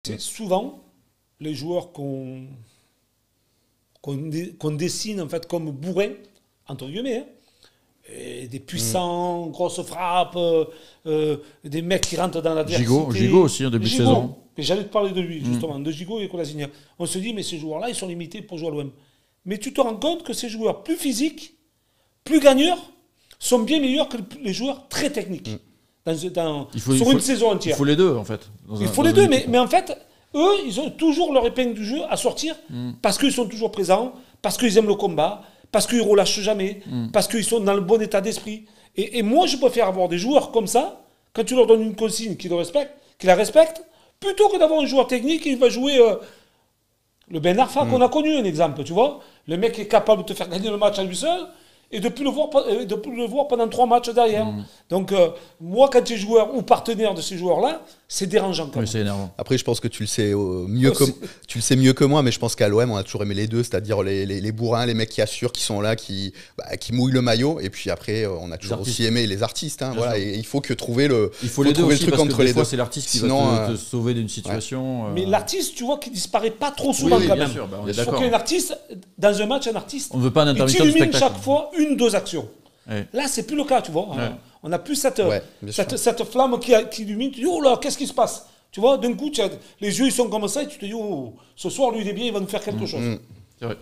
C'est souvent les joueurs qu'on dessine en fait comme bourrins, entre guillemets, hein. Et des puissants, grosses frappes, des mecs qui rentrent dans l'adversité. Gigot aussi en début de saison. J'allais te parler de lui, justement, de Gigot et Kolasinac. On se dit, mais ces joueurs-là, ils sont limités pour jouer à l'OM. Mais tu te rends compte que ces joueurs plus physiques, plus gagneurs, sont bien meilleurs que les joueurs très techniques. Sur une saison entière. Il faut les deux, en fait. Il faut les deux, mais en fait, eux, ils ont toujours leur épingle du jeu à sortir parce qu'ils sont toujours présents, parce qu'ils aiment le combat, parce qu'ils ne relâchent jamais, parce qu'ils sont dans le bon état d'esprit. Et moi, je préfère avoir des joueurs comme ça, quand tu leur donnes une consigne qui la respectent, plutôt que d'avoir un joueur technique qui va jouer le Ben Arfa qu'on a connu, un exemple, tu vois. Le mec est capable de te faire gagner le match à lui seul et de ne plus le voir pendant 3 matchs derrière. Donc, moi, quand tu es joueur ou partenaire de ces joueurs-là, c'est dérangeant quand même. Oui, c'est énervant. Après, je pense que tu le sais mieux que moi, mais je pense qu'à l'OM, on a toujours aimé les deux, c'est-à-dire les bourrins, les mecs qui assurent, qui sont là, qui mouillent le maillot. Et puis après, on a toujours aussi aimé les artistes. Hein, voilà, et il faut que trouver le, les deux aussi, truc parce entre que les deux. C'est l'artiste qui va te sauver d'une situation. Mais l'artiste, tu vois, qui disparaît pas trop souvent quand même. Sûr, on est il faut d'accord. qu'un artiste, dans un match, un artiste, On ne veut pas un intermittent du illumine spectacle. chaque fois 1-2 actions. Ouais. Là, c'est plus le cas, tu vois. Ouais. On n'a plus cette flamme qui illumine. Tu dis, oh là, qu'est-ce qui se passe? Tu vois, d'un coup, les yeux ils sont comme ça et tu te dis, oh, ce soir, lui, il est bien, il va nous faire quelque chose. C'est vrai.